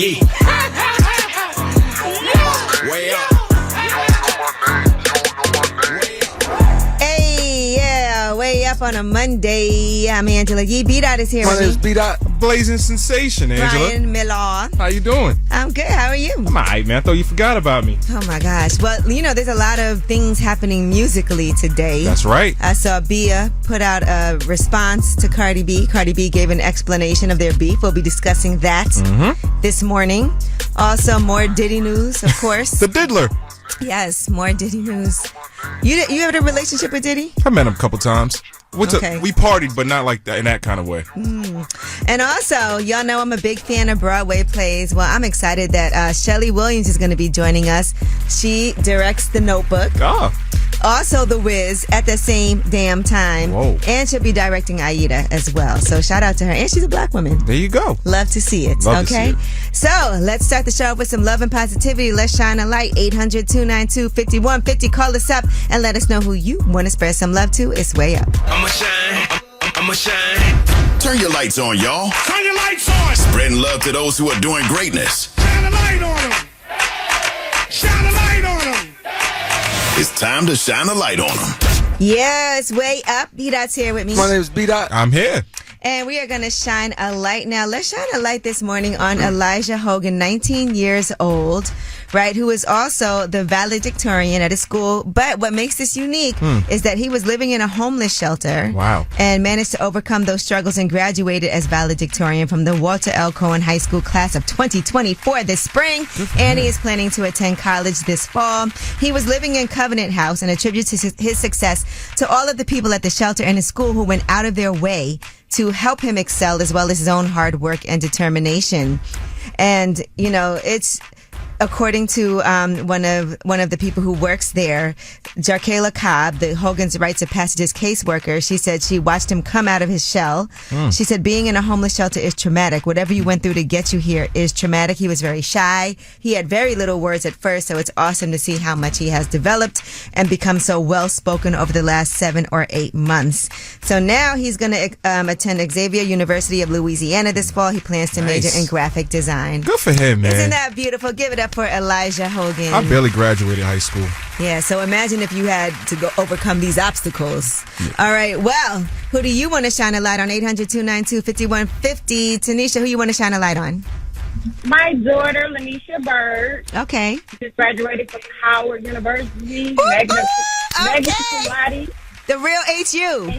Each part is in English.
Yeah. Way up. Hey, yeah, way up on a Monday. I'm Angela Yee. B-Dot is here My with name's me. B-Dot. Blazing sensation, Angela. Brian Miller. How you doing? I'm good. How are you? I'm alright, man. I thought you forgot about me. Oh, my gosh. Well, you know, there's a lot of things happening musically today. That's right. I saw Bia put out a response to Cardi B. Cardi B gave an explanation of their beef. We'll be discussing that this morning. Also, more Diddy news, of course. The Diddler. Yes, more Diddy news. You have a relationship with Diddy? I met him a couple times. Okay. We partied, but not like that in that kind of way. And also, y'all know I'm a big fan of Broadway plays. Well, I'm excited that Schele Williams is going to be joining us. She directs The Notebook. Ah. Also, The Wiz at the same damn time. Whoa. And she'll be directing Aida as well. So shout out to her. And she's a black woman. There you go. Love to see it. Love to okay? see it. So let's start the show with some love and positivity. Let's shine a light. 800-292-5150. Call us up and let us know who you want to spread some love to. It's way up. I'ma shine. I'ma shine. Turn your lights on, y'all. Turn your lights on. Spreading love to those who are doing greatness. Shine a light on them. Shine a light on them. It's time to shine a light on them. Yeah, it's way up. B-Dot's here with me. My name's B-Dot. I'm here. And we are going to shine a light now. Let's shine a light this morning on Elijah Hogan, 19 years old, right, who is also the valedictorian at his school. But what makes this unique is that he was living in a homeless shelter. Wow. And managed to overcome those struggles and graduated as valedictorian from the Walter L. Cohen High School class of 2024 this spring. And he is planning to attend college this fall. He was living in Covenant House and attributes his success to all of the people at the shelter and his school who went out of their way to help him excel, as well as his own hard work and determination. And, you know, it's according to one of the people who works there, Jarkayla Cobb, the Hogan's Rites of Passage's caseworker. She said she watched him come out of his shell. She said being in a homeless shelter is traumatic. Whatever you went through to get you here is traumatic. He was very shy. He had very little words at first, so it's awesome to see how much he has developed and become so well spoken over the last 7 or 8 months. So now he's going to attend Xavier University of Louisiana this fall. He plans to major in graphic design. Good for him, man. Isn't that beautiful? Give it up for Elijah Hogan. I barely graduated high school. Yeah, so imagine if you had to go overcome these obstacles. Yeah. All right, well, who do you want to shine a light on? 800-292-5150. Tanisha, who you want to shine a light on? My daughter, Lanisha Bird. Okay. Just graduated from Howard University. Magna cum laude. The real HU.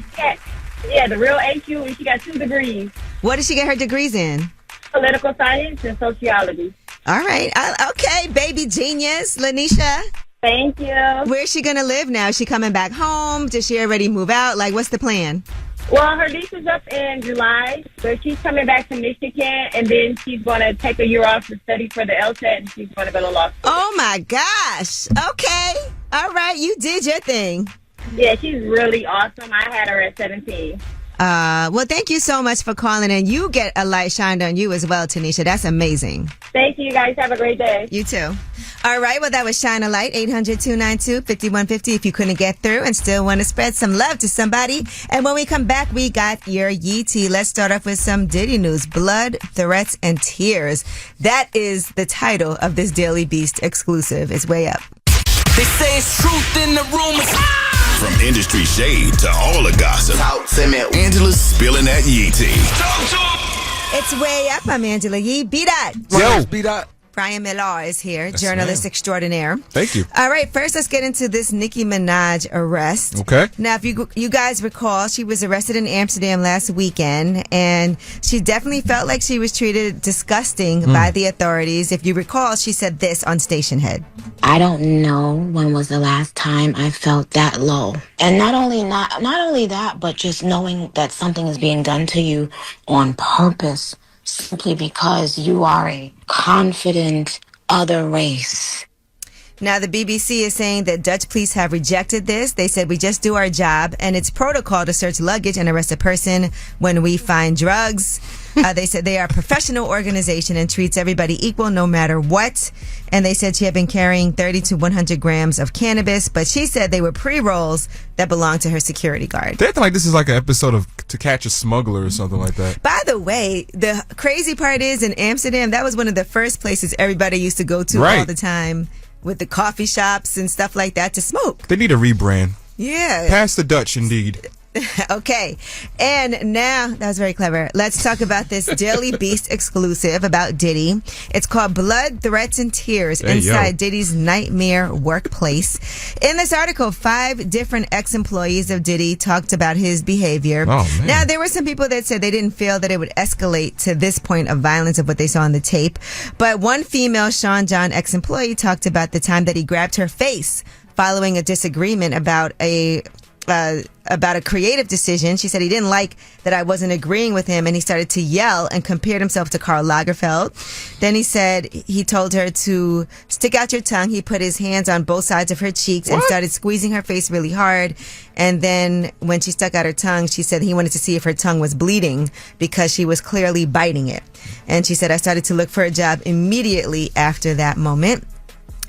Yeah, the real HU, and she got 2 degrees. What did she get her degrees in? Political science and sociology. All right. Okay, baby genius. Lanisha. Thank you. Where's she going to live now? Is she coming back home? Does she already move out? Like, what's the plan? Well, her lease is up in July, but she's coming back to Michigan, and then she's going to take a year off to study for the LSAT, and she's going to go to law school. Oh, my gosh. Okay. All right. You did your thing. Yeah, she's really awesome. I had her at 17. Well, thank you so much for calling in. You get a light shined on you as well, Tanisha. That's amazing. Thank you, guys. Have a great day. You too. All right. Well, that was Shine a Light, 800-292-5150 if you couldn't get through and still want to spread some love to somebody. And when we come back, we got your Yee tea. Let's start off with some Diddy news. Blood, Threats, and Tears. That is the title of this Daily Beast exclusive. It's way up. They say it's truth in the rumors. From industry shade to all the gossip, Angela's spilling that Yee tea. It's way up. I'm Angela Yee. B-Dot. My name's B-Dot. Brian Miller is here, Yes, journalist ma'am. extraordinaire. Thank you. All right, first let's get into this Nicki Minaj arrest. Okay. Now, if you guys recall, she was arrested in Amsterdam last weekend, and she definitely felt like she was treated disgusting by the authorities. If you recall, she said this on Station Head. I don't know when was the last time I felt that low. And not only that, but just knowing that something is being done to you on purpose, simply because you are a confident other race. Now, the BBC is saying that Dutch police have rejected this. They said, we just do our job, and it's protocol to search luggage and arrest a person when we find drugs. They said they are a professional organization and treats everybody equal no matter what. And they said she had been carrying 30 to 100 grams of cannabis, but she said they were pre-rolls that belonged to her security guard. They're acting like this is like an episode of To Catch a Smuggler or something like that. By the way, the crazy part is in Amsterdam, that was one of the first places everybody used to go to Right. all the time with the coffee shops and stuff like that to smoke. They need a rebrand. Yeah. Pass the Dutch, indeed. Okay. And now, that was very clever. Let's talk about this Daily Beast exclusive about Diddy. It's called Blood, Threats, and Tears Inside Diddy's Nightmare Workplace. In this article, 5 different ex-employees of Diddy talked about his behavior. Oh, man. Now, there were some people that said they didn't feel that it would escalate to this point of violence of what they saw on the tape. But one female Sean John ex-employee talked about the time that he grabbed her face following a disagreement about a creative decision. She said he didn't like that I wasn't agreeing with him, and he started to yell and compared himself to Karl Lagerfeld. Then he said he told her to stick out your tongue. He put his hands on both sides of her cheeks and started squeezing her face really hard. And then when she stuck out her tongue, she said he wanted to see if her tongue was bleeding because she was clearly biting it. And she said, I started to look for a job immediately after that moment.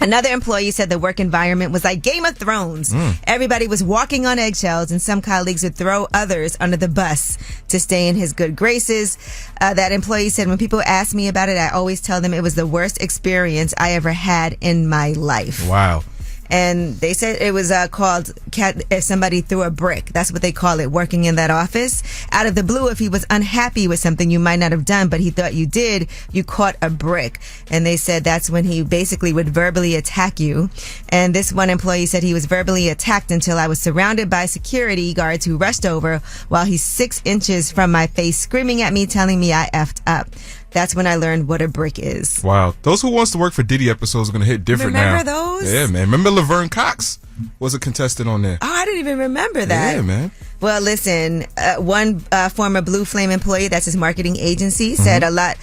Another employee said the work environment was like Game of Thrones. Everybody was walking on eggshells, and some colleagues would throw others under the bus to stay in his good graces. That employee said, when people ask me about it, I always tell them it was the worst experience I ever had in my life. Wow. And they said it was called if somebody threw a brick. That's what they call it, working in that office. Out of the blue, if he was unhappy with something you might not have done, but he thought you did, you caught a brick. And they said that's when he basically would verbally attack you. And this one employee said he was verbally attacked until I was surrounded by security guards who rushed over while he's 6 inches from my face, screaming at me, telling me I effed up. That's when I learned what a brick is. Wow. Those Who Wants to Work for Diddy episodes are going to hit different now. Remember those? Yeah, man. Remember Laverne Cox was a contestant on there. Oh, I didn't even remember that. Yeah, man. Well, listen, one former Blue Flame employee, that's his marketing agency, said a lot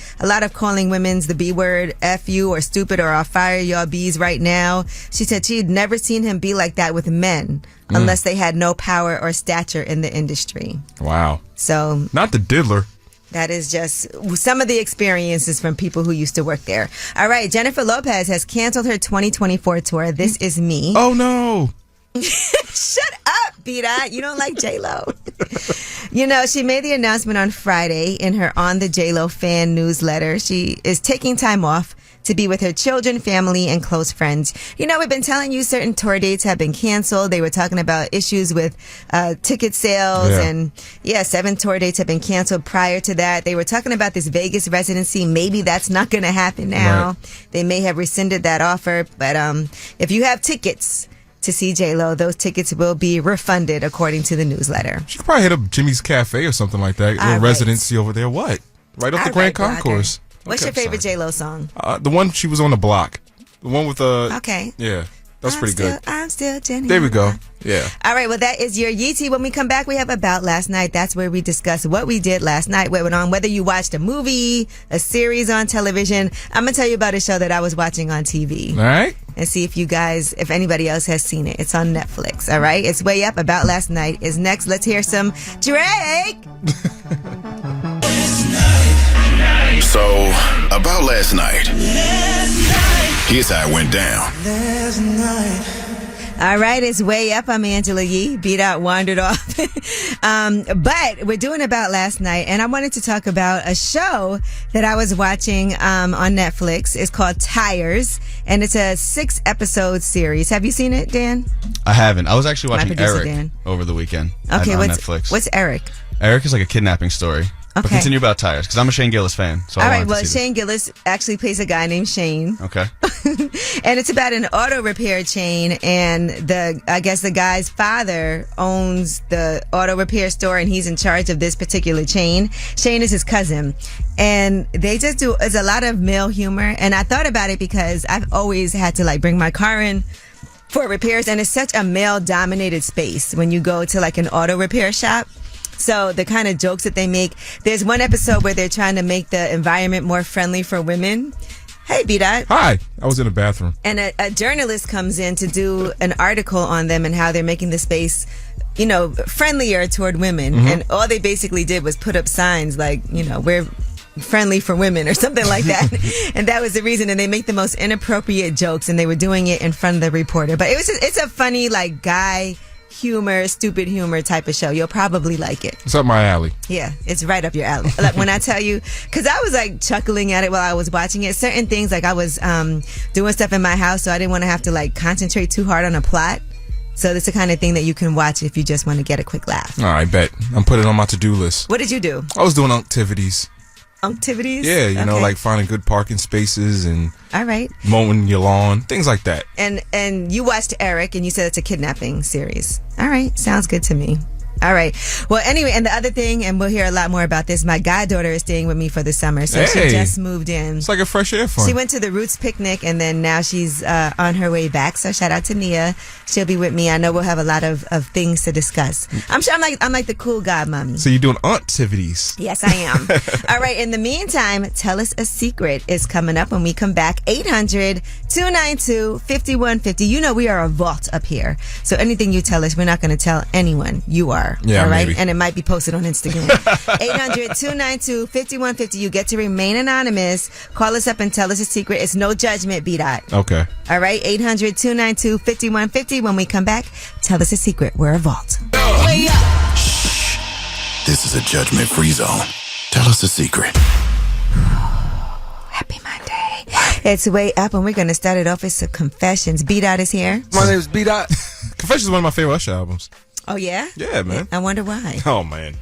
of calling women's the B word, F you, or stupid, or I'll fire y'all bees right now. She said she'd never seen him be like that with men unless they had no power or stature in the industry. Wow. So Not the diddler. that is just some of the experiences from people who used to work there. All right, Jennifer Lopez has canceled her 2024 tour, This Is Me. Oh, no. Shut up, Bita. You don't like J-Lo. You know, she made the announcement on Friday in her On the J-Lo fan newsletter. She is taking time off to be with her children, family, and close friends. You know, we've been telling you certain tour dates have been canceled. They were talking about issues with ticket sales, and 7 tour dates have been canceled prior to that. They were talking about this Vegas residency. Maybe that's not going to happen now. Right. They may have rescinded that offer, but if you have tickets to see J-Lo, those tickets will be refunded according to the newsletter. She could probably hit up Jimmy's Cafe or something like that. A residency over there. What? Right off the Grand Concourse. What's your favorite J-Lo song? The one she was on the block. The one with Okay. Yeah. That's pretty good. I'm still Jenny. There we go. Yeah. All right. Well, that is your Yeetie. When we come back, we have About Last Night. That's where we discuss what we did last night, what went on, whether you watched a movie, a series on television. I'm going to tell you about a show that I was watching on TV. All right. And see if anybody else has seen it. It's on Netflix. All right. It's Way Up. About Last Night is next. Let's hear some Drake. So, about last night. Here's how it went down. All right, it's Way Up. I'm Angela Yee. Beat Out wandered off. But we're doing About Last Night, and I wanted to talk about a show that I was watching on Netflix. It's called Tires, and it's a 6-episode series. Have you seen it, Dan? I haven't. I was actually watching producer, Eric Dan. over the weekend Okay, on Netflix. What's Eric? Eric is like a kidnapping story. But Okay. continue about Tires, because I'm a Shane Gillis fan. So All I right, wanted well, to see Shane Gillis actually plays a guy named Shane. this. Okay. And it's about an auto repair chain, and I guess the guy's father owns the auto repair store, and he's in charge of this particular chain. Shane is his cousin, and they just do, it's a lot of male humor. And I thought about it because I've always had to bring my car in for repairs, and it's such a male dominated space when you go to an auto repair shop. So the kind of jokes that they make, there's one episode where they're trying to make the environment more friendly for women. Hey, B-Dot. Hi. I was in the bathroom. And a journalist comes in to do an article on them and how they're making the space, friendlier toward women. Mm-hmm. And all they basically did was put up signs like, we're friendly for women or something like that. And that was the reason. And they make the most inappropriate jokes, and they were doing it in front of the reporter. But it's a funny, like, guy humor, stupid humor type of show. You'll probably like it. It's up my alley. Yeah, it's right up your alley. Like when I tell you, because I was like chuckling at it while I was watching it. Certain things, like I was doing stuff in my house, so I didn't want to have to like concentrate too hard on a plot. So it's the kind of thing that you can watch if you just want to get a quick laugh. All right, bet. I'm putting it on my to-do list. What did you do? I was doing activities. Activities? Yeah, you know, like finding good parking spaces and all right, mowing your lawn, things like that. And you watched Eric, and you said it's a kidnapping series. All right, sounds good to me. All right. Well, anyway, and the other thing, and we'll hear a lot more about this, my goddaughter is staying with me for the summer, so she just moved in. It's like a fresh air fun. She went to the Roots picnic, and then now she's on her way back, so shout out to Nia. She'll be with me. I know we'll have a lot of things to discuss. I'm sure I'm like the cool godmommy. So you're doing activities. Yes, I am. All right, in the meantime, Tell Us a Secret is coming up when we come back. 800-292-5150. You know we are a vault up here, so anything you tell us, we're not going to tell anyone. You are. Yeah, all right, maybe. and it might be posted on Instagram. 800-292-5150. You get to remain anonymous. Call us up and tell us a secret. It's no judgment, B-Dot. Okay. All right, 800-292-5150. When we come back, tell us a secret. We're a vault. Way up. Shh. This is a judgment-free zone. Tell us a secret. Happy Monday. It's Way Up, and we're going to start it off with some confessions. B-Dot is here. My name is B-Dot. Confessions is one of my favorite Usher albums. Oh, yeah? Yeah, man. I wonder why. Oh, man.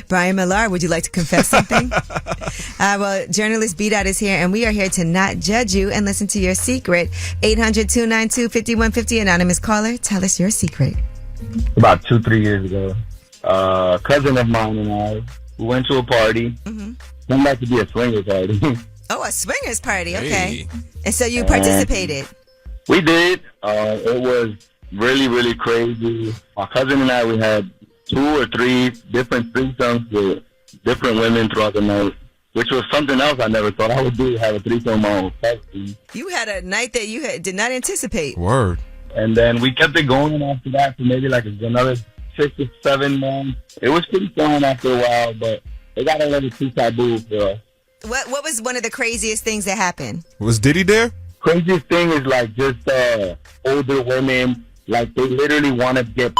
Brian Millar, would you like to confess something? Well, journalist B-Dot is here, and we are here to not judge you and listen to your secret. 800-292-5150, anonymous caller, tell us your secret. About 2-3 years ago, a cousin of mine and I, we went to a party. Mm-hmm. Went back to be a swinger party. Oh, a swingers party, okay. Hey. And so you participated? We did. It was really, really crazy. My cousin and I, we had 2 or 3 different threesomes with different women throughout the night, which was something else I never thought I would do, have a threesome with my own cousin. You had a night that you did not anticipate. Word. And then we kept it going after that for maybe like another 6 or 7 months. It was pretty fun after a while, but it got a little too taboo for us. What was one of the craziest things that happened? Was Diddy there? Craziest thing is like just older women, like they literally want to get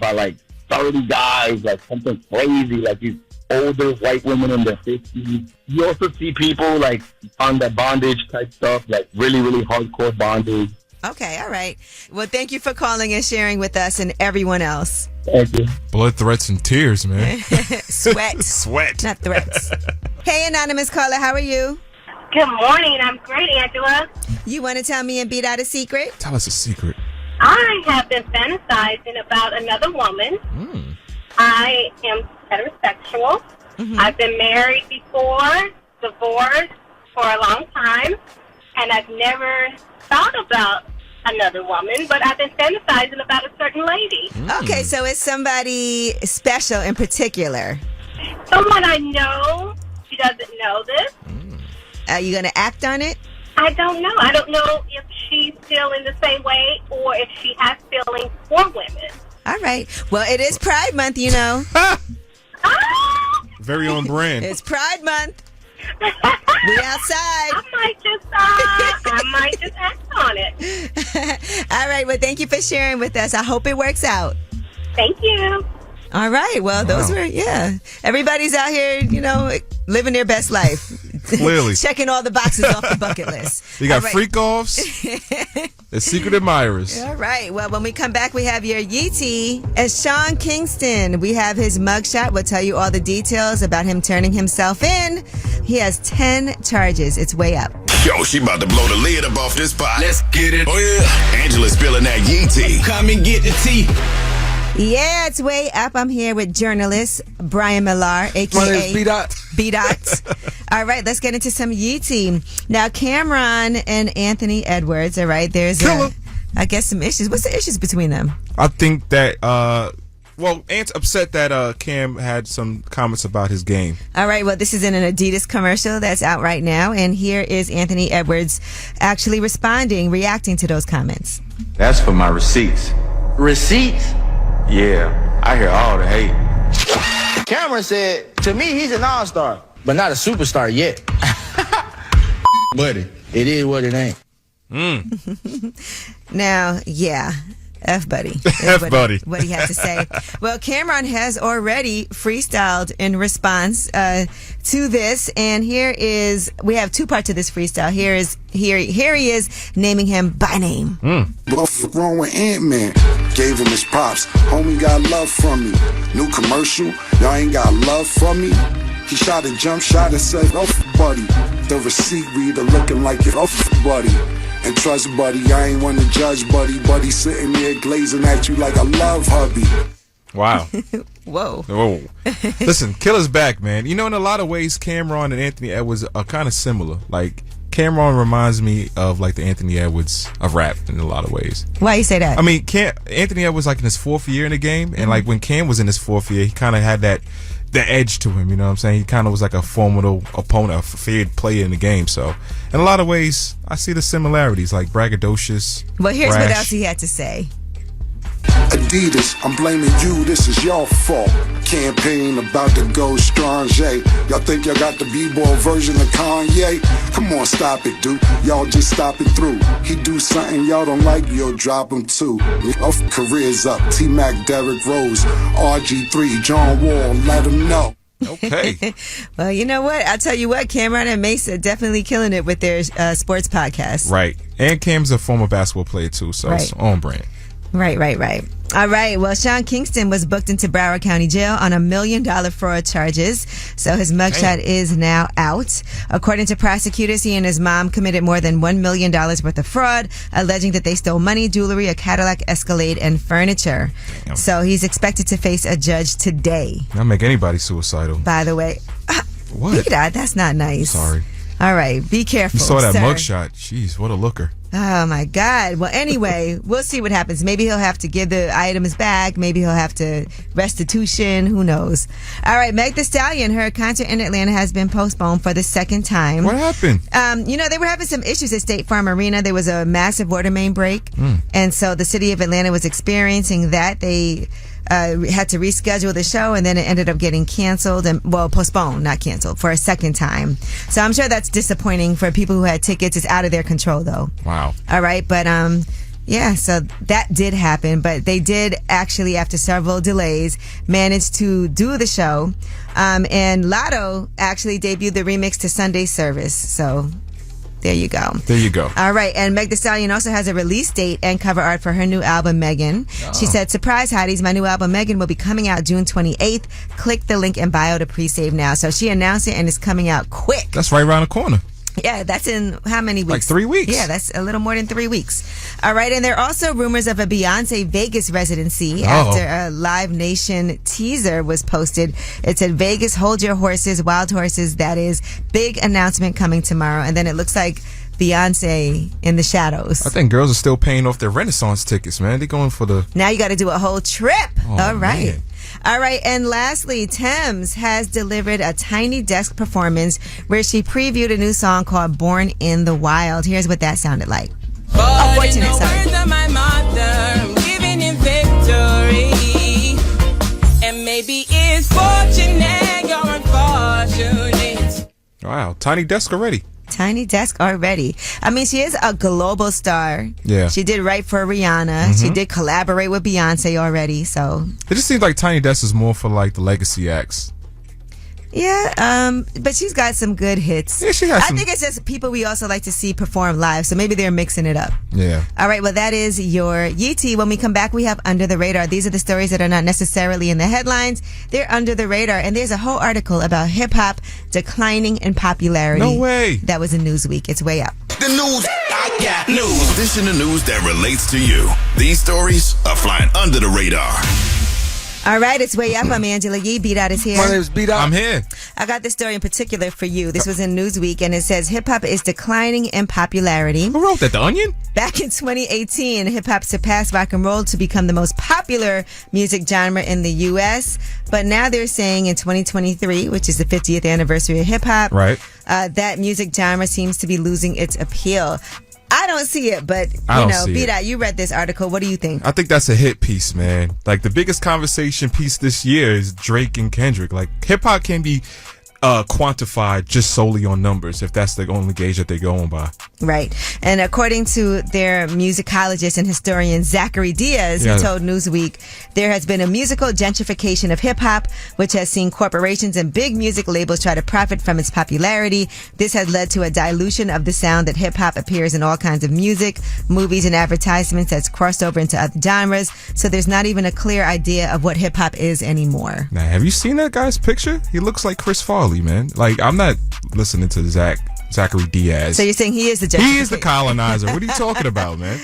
by like 30 guys, like something crazy, like these older white women in their 50s. You also see people like on the bondage type stuff, like really, really hardcore bondage. Okay, all right. Well, thank you for calling and sharing with us and everyone else. Thank you. Blood, threats, and tears, man. Sweat. Sweat. Not threats. Hey, anonymous caller, how are you? Good morning. I'm great, Angela. You want to tell me and B-Dot a secret? Tell us a secret. I have been fantasizing about another woman. I am heterosexual. Mm-hmm. I've been married before, divorced for a long time, and I've never thought about another woman, but I've been fantasizing about a certain lady. Okay, so it's somebody special in particular. Someone I know. She doesn't know this. Are you going to act on it? I don't know. I don't know if she's feeling the same way or if she has feelings for women. All right. Well, it is Pride Month, you know. Ah! Very on brand. It's Pride Month. We outside. I might just act on it. All right. Well, thank you for sharing with us. I hope it works out. Thank you. All right. Well, those were, everybody's out here, living their best life. Clearly. Checking all the boxes off the bucket list. You got All right. freak-offs and secret admirers. All right. Well, when we come back, we have your Yeetie and Sean Kingston. We have his mugshot. We'll tell you all the details about him turning himself in. He has 10 charges. It's Way Up. Yo, she about to blow the lid up off this pot. Let's get it. Oh, yeah. Angela's spilling that yee tea. Come and get the tea. Yeah, it's Way Up. I'm here with journalist Brian Millar, a.k.a. My name is B-Dot. B-Dot. All right, let's get into some Yeetie. Now, Cameron and Anthony Edwards, all right, there's, I guess, some issues. What's the issues between them? I think that Well, Ant's upset that Cam had some comments about his game. All right, well, this is in an Adidas commercial that's out right now, and here is Anthony Edwards actually reacting to those comments. That's for my receipts. Receipts? Yeah, I hear all the hate. Cameron said, to me, he's an all-star, but not a superstar yet. Buddy, it is what it ain't. Now, yeah. F buddy. F buddy. What he had to say. Well, Cameron has already freestyled in response to this, and we have two parts of this freestyle. Here he is naming him by name. What's wrong with Ant-Man? Gave him his props. Homie got love from me. New commercial. Y'all ain't got love for me. He shot a jump shot and said, "Oh, buddy." The receipt reader looking like it. "Oh, buddy." And trust, buddy, I ain't one to judge, buddy. Buddy sitting there glazing at you like I love hubby. Wow. Whoa. Listen, Killer's back, man. You know, in a lot of ways, Cameron and Anthony Edwards are kind of similar. Like, Cameron reminds me of, like, the Anthony Edwards of rap in a lot of ways. Why you say that? I mean, Anthony Edwards, like, in his 4th year in the game, and, like, when Cam was in his 4th year, he kind of had the edge to him, you know what I'm saying? He kind of was like a formidable opponent, a feared player in the game. So, in a lot of ways, I see the similarities, like braggadocious. Well, here's brash. what else he had to say. Adidas, I'm blaming you, this is your fault. Campaign about to go strong, Jay. Y'all think y'all got the b-boy version of Kanye? Come on, stop it, dude. Y'all just stop it through. He do something y'all don't like, you'll drop him too. Off careers up, T-Mac, Derrick Rose, RG3, John Wall, let him know. Okay. Well, you know what? I'll tell you what, Cameron and Mace are definitely killing it with their sports podcast. Right. And Cam's a former basketball player too, so it's on brand. Right. All right. Well, Sean Kingston was booked into Broward County Jail on $1 million fraud charges. So his mugshot is now out. According to prosecutors, he and his mom committed more than $1 million worth of fraud, alleging that they stole money, jewelry, a Cadillac Escalade, and furniture. Damn. So he's expected to face a judge today. That'll make anybody suicidal. By the way. What? That's not nice. Sorry. All right. Be careful. You saw that sir. mugshot. Jeez, what a looker. Oh, my God. Well, anyway, we'll see what happens. Maybe he'll have to give the items back. Maybe he'll have to restitution. Who knows? All right. Meg Thee Stallion, her concert in Atlanta has been postponed for the second time. What happened? They were having some issues at State Farm Arena. There was a massive water main break. And so the city of Atlanta was experiencing that. They had to reschedule the show, and then it ended up getting canceled postponed, not canceled, for a second time. So I'm sure that's disappointing for people who had tickets. It's out of their control, though. Wow. All right, but so that did happen, but they did actually, after several delays, manage to do the show. And Lotto actually debuted the remix to Sunday Service. So there you go. All right. And Meg Thee Stallion also has a release date and cover art for her new album, Megan. She said, "Surprise, hotties, my new album, Megan, will be coming out June 28th. Click the link in bio to pre-save now." So she announced it, and it's coming out quick. That's right around the corner. Yeah, that's in how many weeks? Like 3 weeks. Yeah, that's a little more than 3 weeks. All right, and there are also rumors of a Beyonce Vegas residency after a Live Nation teaser was posted. It said, "Vegas, hold your horses, wild horses." That is, big announcement coming tomorrow. And then it looks like Beyonce in the shadows. I think girls are still paying off their Renaissance tickets, man. They're going for the... Now you got to do a whole trip. All right. Man. All right, and lastly, Thames has delivered a Tiny Desk performance where she previewed a new song called Born in the Wild. Here's what that sounded like. Fortunate, sorry. My mother, I'm giving in victory. And maybe it's fortunate, you're unfortunate. Wow, Tiny Desk already. Tiny Desk already. I mean, she is a global star. Yeah. She did write for Rihanna. She did collaborate with Beyonce already, so. It just seems like Tiny Desk is more for like the legacy acts. Yeah, but she's got some good hits. Yeah, she has some. I think it's just people we also like to see perform live, so maybe they're mixing it up. Yeah. All right, well, that is your Yeetie. When we come back, we have Under the Radar. These are the stories that are not necessarily in the headlines. They're under the radar, and there's a whole article about hip-hop declining in popularity. No way. That was in Newsweek. It's way up. The news. I got news. This in the news that relates to you. These stories are flying under the radar. All right, it's way up. I'm Angela Yee. Beat Out is here. My name is Beat Out. I'm here. I got this story in particular for you. This was in Newsweek, and it says hip-hop is declining in popularity. Who wrote that? The Onion? Back in 2018, hip-hop surpassed rock and roll to become the most popular music genre in the U.S., but now they're saying in 2023, which is the 50th anniversary of hip-hop, right, that music genre seems to be losing its appeal. I don't see it, but Beat Out, you read this article. What do you think? I think that's a hit piece, man. Like, the biggest conversation piece this year is Drake and Kendrick. Like, hip hop can be quantified just solely on numbers, if that's the only gauge that they're going by. Right. And according to their musicologist and historian Zachary Diaz, he told Newsweek, there has been a musical gentrification of hip-hop, which has seen corporations and big music labels try to profit from its popularity. This has led to a dilution of the sound that hip-hop appears in all kinds of music, movies, and advertisements that's crossed over into other genres. So there's not even a clear idea of what hip-hop is anymore. Now, have you seen that guy's picture? He looks like Chris Farley, man. Like, I'm not listening to Zachary Diaz. So you're saying he is the He is the colonizer. What are you talking about, man?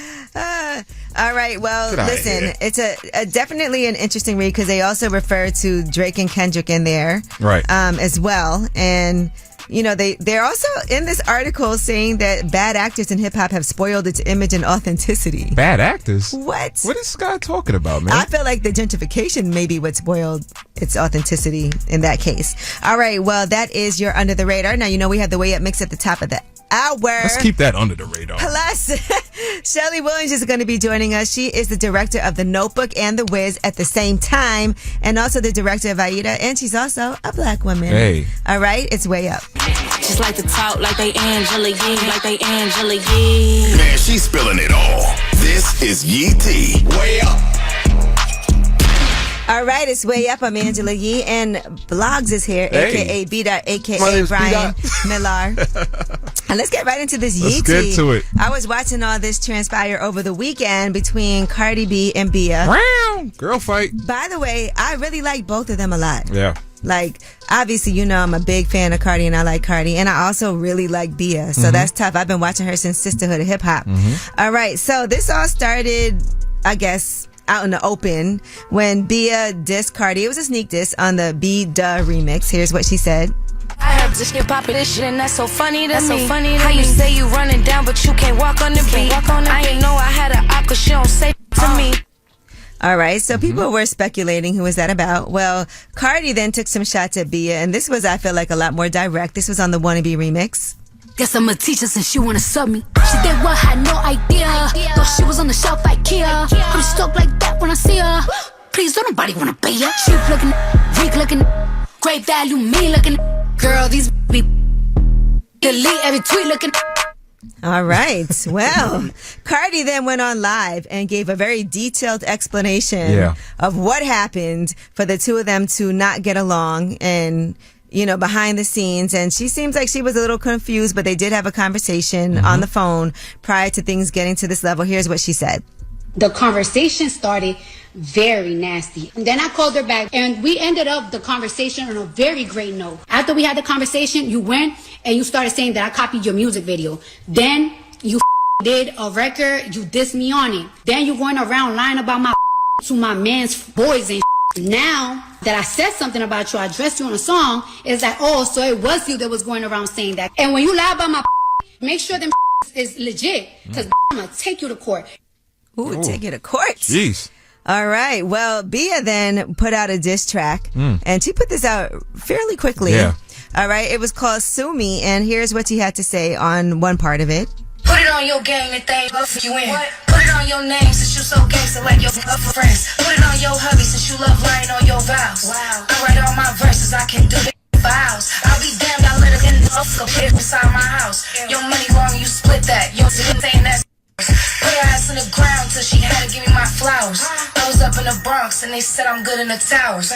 All right. Well, listen, it's a definitely an interesting read because they also refer to Drake and Kendrick in there, right? As well, and they're also in this article saying that bad actors in hip hop have spoiled its image and authenticity. Bad actors? What? What is this guy talking about, man? I feel like the gentrification may be what spoiled its authenticity in that case. All right. Well, that is your Under the Radar. Now, we have the Way Up mix at the top of the hour. Let's keep that under the radar. Plus, Schele Williams is going to be joining us. She is the director of The Notebook and The Wiz at the same time, and also the director of Aida, and she's also a black woman. Hey. All right, it's Way Up. Just like to talk like they Angela Yee, like they Angela Yee. Man, she's spilling it all. This is Yee T. Way Up. All right, it's Way Up. I'm Angela Yee, and Blogs is here, a.k.a. B-Dot, a.k.a. Brian Millar. And let's get right into this Yee T. Let's get to it. I was watching all this transpire over the weekend between Cardi B and Bia. Girl fight. By the way, I really like both of them a lot. Yeah. Like, obviously, I'm a big fan of Cardi, and I like Cardi, and I also really like Bia. So that's tough. I've been watching her since Sisterhood of Hip Hop. All right, so this all started, I guess, out in the open when Bia dissed Cardi. It was a sneak diss on the B-Duh remix. Here's what she said. I have this hip hop this shit and that's so funny to me. So funny how you say you running down but you can't walk on the beat. I ain't know I had an op cause she don't say to me. All right, so people were speculating who was that about. Well, Cardi then took some shots at Bia, and this was, I feel like, a lot more direct. This was on the Wannabe remix. Guess I'm a teacher since she wanna sub me. She did what, had no idea. Thought she was on the shelf IKEA. I'm stoked like that when I see her. Please don't nobody wanna pay her. Cheap looking, weak looking, great value, me looking. Girl, these be delete every tweet looking. All right. Well, Cardi then went on live and gave a very detailed explanation of what happened for the two of them to not get along and, behind the scenes. And she seems like she was a little confused, but they did have a conversation on the phone prior to things getting to this level. Here's what she said. The conversation started very nasty. And then I called her back and we ended up the conversation on a very great note. After we had the conversation, you went and you started saying that I copied your music video. Then you did a record, you dissed me on it. Then you going around lying about my to my man's boys and now that I said something about you, I addressed you on a song, it's like, oh, so it was you that was going around saying that. And when you lie about my make sure them is legit, because I'm going to take you to court. Ooh, take you to court. Jeez. All right. Well, Bia then put out a diss track, and she put this out fairly quickly. Yeah. All right. It was called Sue Me, and here's what she had to say on one part of it. Put it on your game and things buff you in. Put it on your name since you so gangster like your friends. Put it on your hubby since you love lying on your vows. Wow. I write all my verses, I can do it for hours. I'll be damned, I let her in the pit beside my house. Your money long, you split that. Your saying that. Put her ass in the ground till she had to give me my flowers. I was up in the Bronx and they said I'm good in the towers.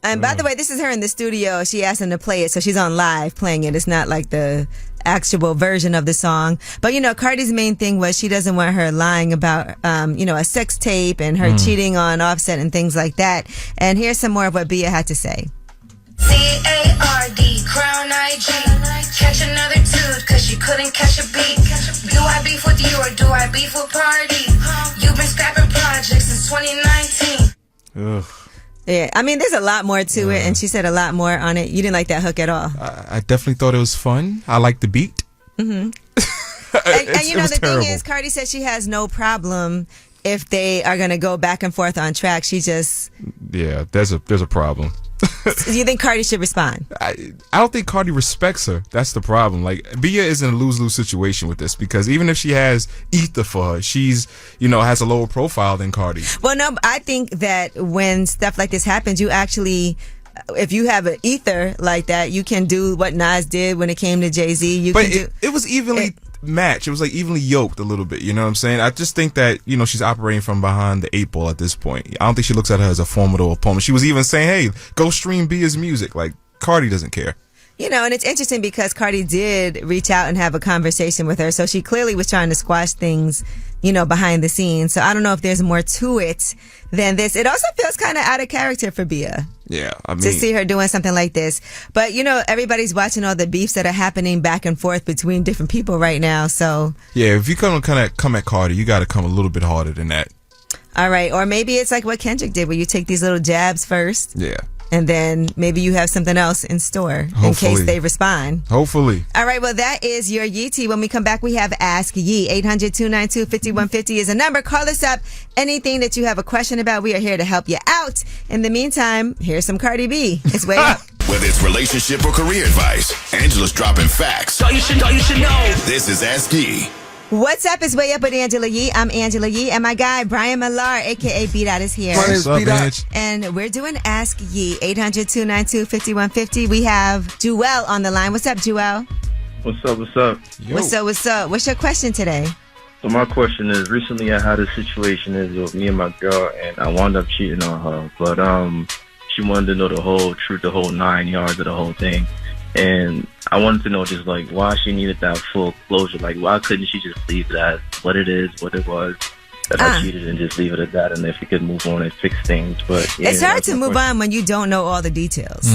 And by the way, this is her in the studio. She asked him to play it, so she's on live playing it. It's not like the actual version of the song. But, Cardi's main thing was she doesn't want her lying about, a sex tape and her cheating on Offset and things like that. And here's some more of what Bia had to say. C-A-R-D, Crown IG. Catch another dude, cause you couldn't catch a beat. Do I beef with you or do I beef with Party? You've been scrapping projects since 2019. Ugh. Yeah, I mean, there's a lot more to it, and she said a lot more on it. You didn't like that hook at all. I definitely thought it was fun. I liked the beat. Mm-hmm. and you know, the thing is, Cardi said she has no problem if they are going to go back and forth on track. She just... Yeah, there's a problem. Do you think Cardi should respond? I don't think Cardi respects her. That's the problem. Like, Bia is in a lose-lose situation with this because even if she has ether for her, she's, has a lower profile than Cardi. Well, no, I think that when stuff like this happens, you actually... If you have an ether like that, you can do what Nas did when it came to Jay-Z. But it was evenly matched. It was like evenly yoked a little bit. You know what I'm saying? I just think that, she's operating from behind the 8 ball at this point. I don't think she looks at her as a formidable opponent. She was even saying, hey, go stream Bia's music. Like, Cardi doesn't care. And it's interesting because Cardi did reach out and have a conversation with her. So she clearly was trying to squash things, behind the scenes. So I don't know if there's more to it than this. It also feels kind of out of character for Bia. Yeah, I mean, to see her doing something like this. But, everybody's watching all the beefs that are happening back and forth between different people right now. So, yeah, if you come at Cardi, you got to come a little bit harder than that. All right. Or maybe it's like what Kendrick did, where you take these little jabs first. Yeah. And then maybe you have something else in store in case they respond. Hopefully. All right. Well, that is your Yee. When we come back, we have Ask Yee. 800-292-5150 is a number. Call us up. Anything that you have a question about, we are here to help you out. In the meantime, here's some Cardi B. It's way up. Whether it's relationship or career advice, Angela's dropping facts. All you should know. This is Ask Yee. What's up? It's Way Up with Angela Yee. I'm Angela Yee, and my guy, Brian Millar, a.k.a. B-Dot, is here. What's up, bitch? And we're doing Ask Yee. 800-292-5150. We have Jewel on the line. What's up, Jewel? What's up? Yo. What's up? What's your question today? So my question is, recently I had a situation with me and my girl, and I wound up cheating on her. But she wanted to know the whole truth, the whole 9 yards of the whole thing. And I wanted to know just like why she needed that full closure. Like, why couldn't she just leave it as what it is, what it was, that I cheated, and just leave it at that, and if we could move on and fix things. But it's hard to move on when you don't know all the details.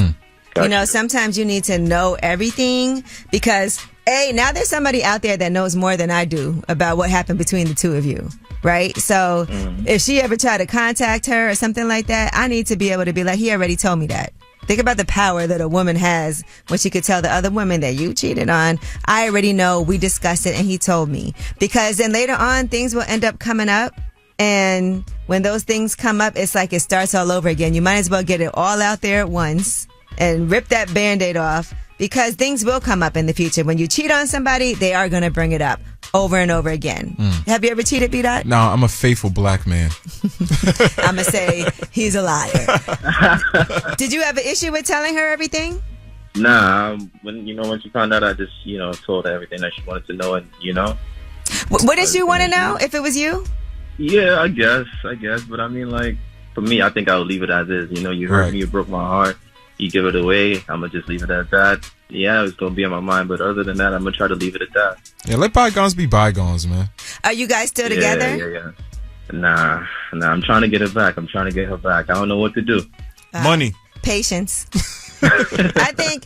Gotcha. Sometimes you need to know everything because now there's somebody out there that knows more than I do about what happened between the two of you. Right? So if she ever tried to contact her or something like that, I need to be able to be like, he already told me that. Think about the power that a woman has when she could tell the other woman that you cheated on. I already know, we discussed it, and he told me. Because then later on, things will end up coming up. And when those things come up, it's like it starts all over again. You might as well get it all out there at once and rip that Band-Aid off. Because things will come up in the future. When you cheat on somebody, they are going to bring it up over and over again. Have you ever cheated, B-Dot? No, I'm a faithful black man. I'm going to say he's a liar. Did you have an issue with telling her everything? Nah, when she found out, I just, told her everything that she wanted to know, and, What did you want to know, if it was you? Yeah, I guess. But I mean, like, for me, I think I would leave it as is. You hurt me, you broke my heart. You give it away, I'm going to just leave it at that. Yeah, it's going to be on my mind, but other than that, I'm going to try to leave it at that. Yeah, let bygones be bygones, man. Are you guys still together? Yeah. Nah, I'm trying to get it back. I'm trying to get her back. I don't know what to do. Money. Patience. I think,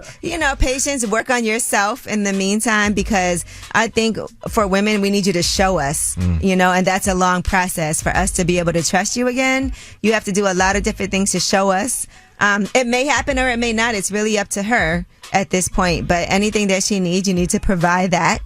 patience, work on yourself in the meantime, because I think for women, we need you to show us, and that's a long process for us to be able to trust you again. You have to do a lot of different things to show us. It may happen or it may not. It's really up to her at this point. But anything that she needs, you need to provide that.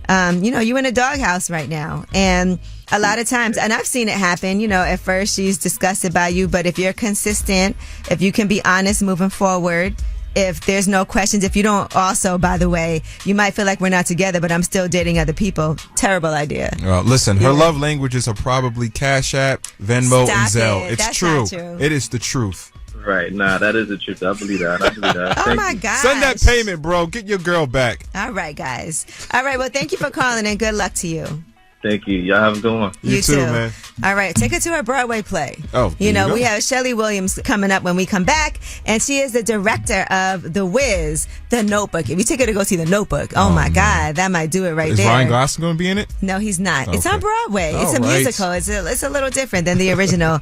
You're in a doghouse right now. And a lot of times, and I've seen it happen, at first she's disgusted by you. But if you're consistent, if you can be honest moving forward, if there's no questions, if you don't also, by the way, you might feel like we're not together, but I'm still dating other people. Terrible idea. Listen, her love languages are probably Cash App, Venmo, and Zelle. It's That's true. Not true. It is the truth. Right. Nah, that is the truth. I believe that. Oh, my God. Send that payment, bro. Get your girl back. All right, guys. All right. Well, thank you for calling and good luck to you. Thank you. Y'all have a good one. You too, man. All right. Take her to her Broadway play. Oh, we have Schele Williams coming up when we come back, and she is the director of The Wiz, The Notebook. If you take her to go see The Notebook, oh my God, that might do it right there. Is Ryan Gosling going to be in it? No, he's not. Okay. It's on Broadway. It's a musical. It's a little different than the original.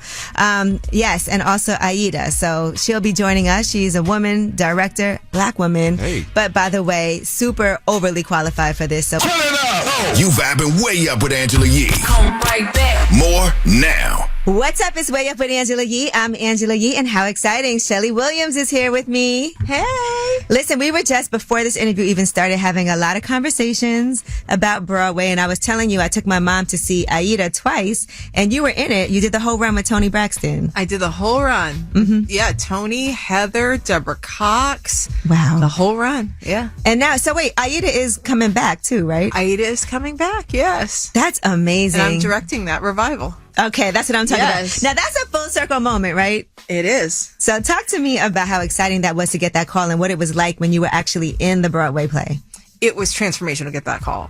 Yes, and also Aida. So she'll be joining us. She's a woman, director, black woman. Hey. But by the way, super overly qualified for this. So Turn it up. You vibing way up with Angela Yee. Come right back. More now. What's up? It's Way Up with Angela Yee. I'm Angela Yee, and how exciting. Shele Williams is here with me. Hey. Listen, we were just, before this interview even started, having a lot of conversations about Broadway, and I was telling you I took my mom to see Aida twice, and you were in it. You did the whole run with Toni Braxton. I did the whole run. Mm-hmm. Yeah, Toni, Heather, Deborah Cox. Wow. The whole run, yeah. And now, so wait, Aida is coming back too, right? Aida is coming back, yes. That's amazing. And I'm directing that revival. Okay, that's what I'm talking about. Now, that's a full circle moment, right? It is. So talk to me about how exciting that was to get that call and what it was like when you were actually in the Broadway play. It was transformational to get that call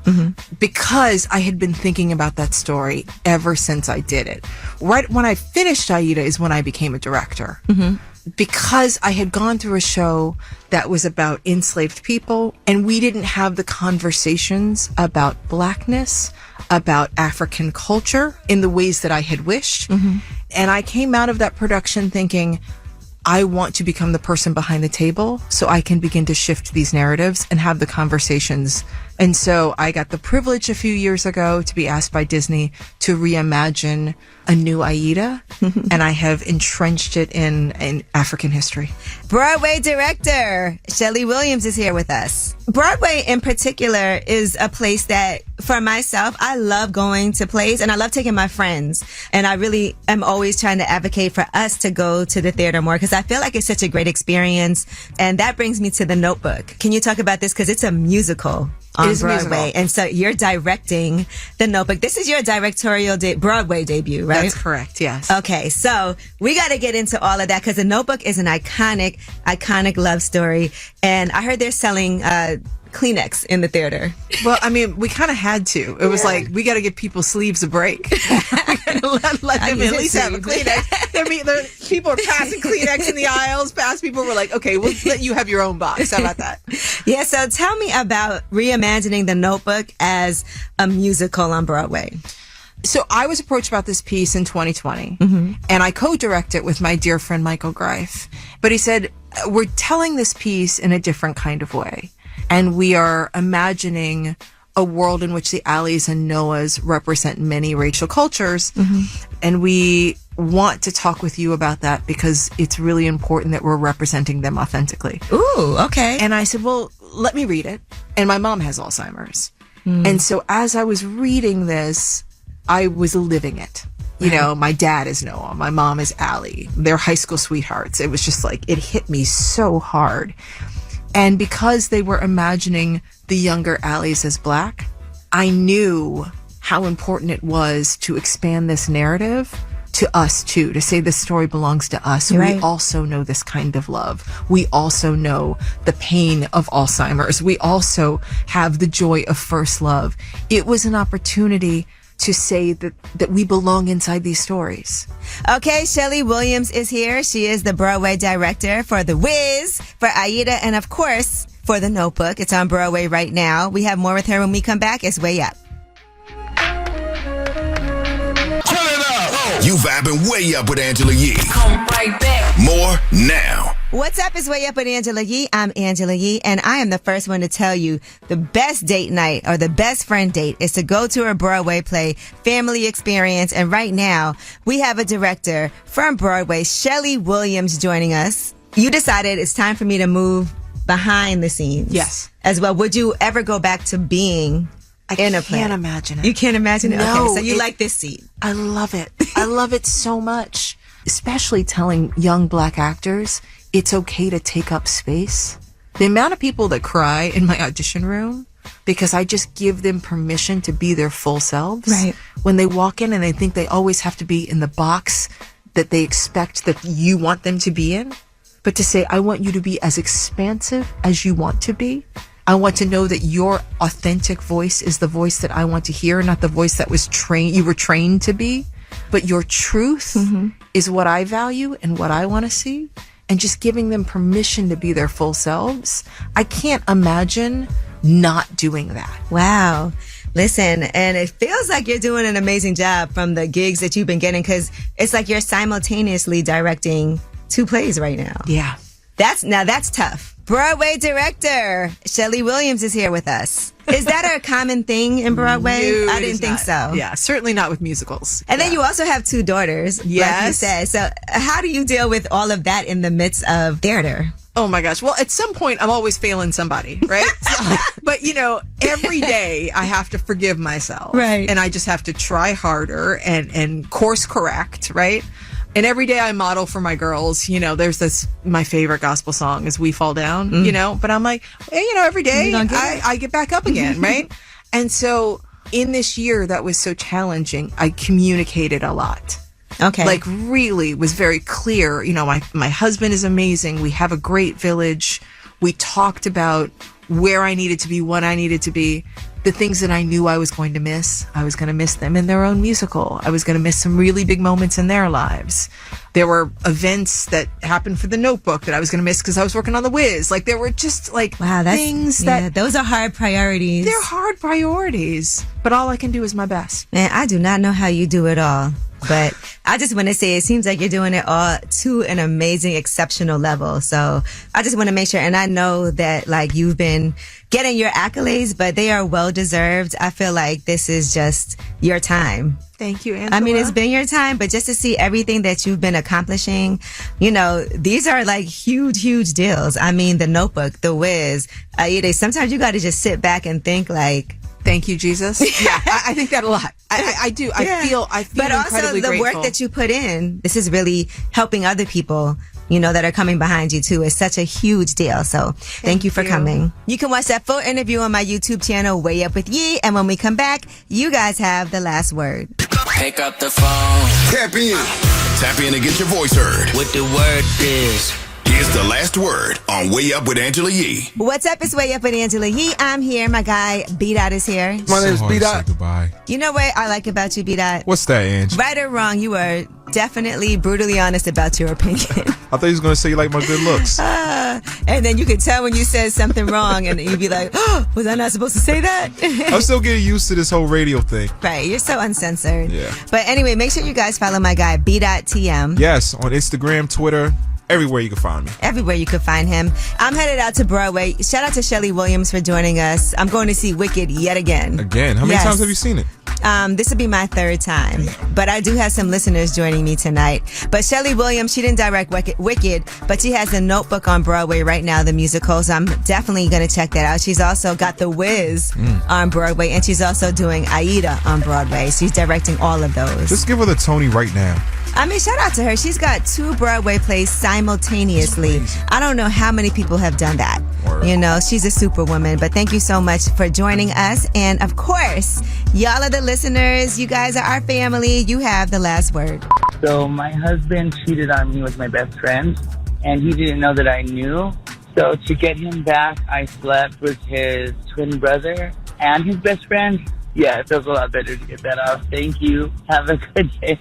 because I had been thinking about that story ever since I did it. Right when I finished Aida is when I became a director. Because I had gone through a show that was about enslaved people, and we didn't have the conversations about Blackness, about African culture in the ways that I had wished. And I came out of that production thinking, I want to become the person behind the table so I can begin to shift these narratives and have the conversations. And so I got the privilege a few years ago to be asked by Disney to reimagine a new Aida, and I have entrenched it in African history. Broadway director Shele Williams is here with us. Broadway in particular is a place that, for myself, I love going to plays and I love taking my friends. And I really am always trying to advocate for us to go to the theater more because I feel like it's such a great experience. And that brings me to The Notebook. Can you talk about this? Because it's a musical on Broadway. And so you're directing The Notebook. This is your directorial Broadway debut, right? That's correct, yes. Okay, so we got to get into all of that because The Notebook is an iconic love story. And I heard they're selling Kleenex in the theater. Well, I mean, we kind of had to. It was like, we got to give people's sleeves a break. let them at least have a Kleenex. People are passing Kleenex in the aisles. Past people were like, okay, we'll let you have your own box. How about that? Yeah, so tell me about reimagining The Notebook as a musical on Broadway. So I was approached about this piece in 2020, and I co-direct it with my dear friend Michael Greif. But he said, we're telling this piece in a different kind of way. And we are imagining a world in which the Alleys and Noahs represent many racial cultures. And we want to talk with you about that because it's really important that we're representing them authentically. Ooh, okay. And I said, well, let me read it. And my mom has Alzheimer's. And so as I was reading this, I was living it. You know, my dad is Noah, my mom is Allie. They're high school sweethearts. It was just like, it hit me so hard. And because they were imagining the younger Alleys as Black, I knew how important it was to expand this narrative to us too, to say this story belongs to us. Right. We also know this kind of love. We also know the pain of Alzheimer's. We also have the joy of first love. It was an opportunity to say that we belong inside these stories. Okay, Shele Williams is here. She is the Broadway director for The Wiz, for Aida, and of course, for The Notebook. It's on Broadway right now. We have more with her when we come back. It's Way Up. You vibing Way Up with Angela Yee. Come right back. More now. What's up? It's Way Up with Angela Yee. I'm Angela Yee, and I am the first one to tell you the best date night or the best friend date is to go to a Broadway play, family experience. And right now, we have a director from Broadway, Shele Williams, joining us. You decided it's time for me to move behind the scenes. Yes. As well. Would you ever go back to being in a play? I can't imagine it. You can't imagine it? No, okay, so you like this seat. I love it. I love it so much. Especially telling young Black actors it's okay to take up space. The amount of people that cry in my audition room because I just give them permission to be their full selves. Right. When they walk in and they think they always have to be in the box that they expect that you want them to be in. But to say, I want you to be as expansive as you want to be. I want to know that your authentic voice is the voice that I want to hear, not the voice that was you were trained to be. But your truth is what I value and what I want to see. And just giving them permission to be their full selves. I can't imagine not doing that. Wow. Listen, and it feels like you're doing an amazing job from the gigs that you've been getting because it's like you're simultaneously directing 2 plays right now. Yeah. That's tough. Broadway director Shele Williams is here with us. Is that a common thing in Broadway? No, I it didn't is think not. so. Yeah, certainly not with musicals. And then you also have 2 daughters, like you Yes. said. So how do you deal with all of that in the midst of theater? Oh my gosh. Well, at some point, I'm always failing somebody, right? But, every day I have to forgive myself. Right. And I just have to try harder and course correct, right? And every day I model for my girls. There's my favorite gospel song is We Fall Down, but I'm like, hey, every day I get back up again, right? And so in this year that was so challenging, I communicated a lot. Okay. Like really was very clear. My husband is amazing. We have a great village. We talked about where I needed to be, what I needed to be. The things that I knew I was going to miss, I was going to miss them in their own musical. I was going to miss some really big moments in their lives. There were events that happened for The Notebook that I was going to miss because I was working on The Wiz. Like, there were just, things that... those are hard priorities. They're hard priorities. But all I can do is my best. Man, I do not know how you do it all. But I just want to say it seems like you're doing it all to an amazing, exceptional level. So I just want to make sure, and I know that you've been getting your accolades, but they are well deserved. I feel like this is just your time. Thank you, Angela. I mean, it's been your time, but just to see everything that you've been accomplishing, these are huge, huge deals. I mean, The Notebook, The Wiz, Aida, sometimes you got to just sit back and think thank you, Jesus. Yeah, I think that a lot. I do. I feel but also incredibly the grateful. work that you put in, this is really helping other people, that are coming behind you too. It's such a huge deal. So thank you for coming. You can watch that full interview on my YouTube channel, Way Up with Yee. And when we come back, you guys have the last word. Pick up the phone. Tap in. Tap in and get your voice heard. What the word is. Here's the last word on Way Up with Angela Yee. What's up? It's Way Up with Angela Yee. I'm here. My guy, B-Dot, is here. My name is B-Dot. Goodbye. You know what I like about you, B-Dot? What's that, Ange? Right or wrong, you are definitely brutally honest about your opinion. I thought he was going to say you like my good looks. And then you could tell when you said something wrong and you'd be like, oh, was I not supposed to say that? I'm still getting used to this whole radio thing. Right, you're so uncensored. Yeah. But anyway, make sure you guys follow my guy, B.TM. Yes, on Instagram, Twitter, everywhere you can find me. Everywhere you could find him. I'm headed out to Broadway. Shout out to Schele Williams for joining us. I'm going to see Wicked yet again. Again? How many times have you seen it? This will be my 3rd time. But I do have some listeners joining me tonight. But Schele Williams, she didn't direct Wicked, but she has The Notebook on Broadway right now, the musical. So I'm definitely going to check that out. She's also got The Wiz on Broadway, and she's also doing Aida on Broadway. She's directing all of those. Just give her the Tony right now. I mean, shout out to her. She's got 2 Broadway plays simultaneously. I don't know how many people have done that. Word. She's a superwoman. But thank you so much for joining us. And of course, y'all are the listeners. You guys are our family. You have the last word. So my husband cheated on me with my best friend, and he didn't know that I knew. So to get him back, I slept with his twin brother and his best friend. Yeah, it feels a lot better to get that off. Thank you. Have a good day.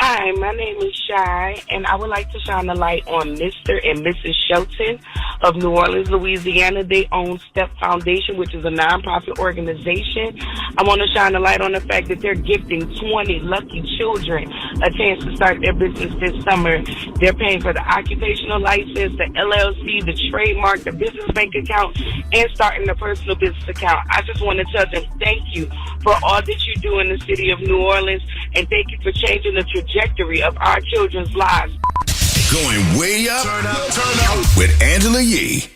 Hi, my name is Shy, and I would like to shine a light on Mr. and Mrs. Shelton of New Orleans, Louisiana. They own Step Foundation, which is a nonprofit organization. I want to shine a light on the fact that they're gifting 20 lucky children a chance to start their business this summer. They're paying for the occupational license, the LLC, the trademark, the business bank account, and starting the personal business account. I just want to tell them thank you for all that you do in the city of New Orleans, and thank you for changing the trajectory of our children's lives. Going way up, turn up with Angela Yee.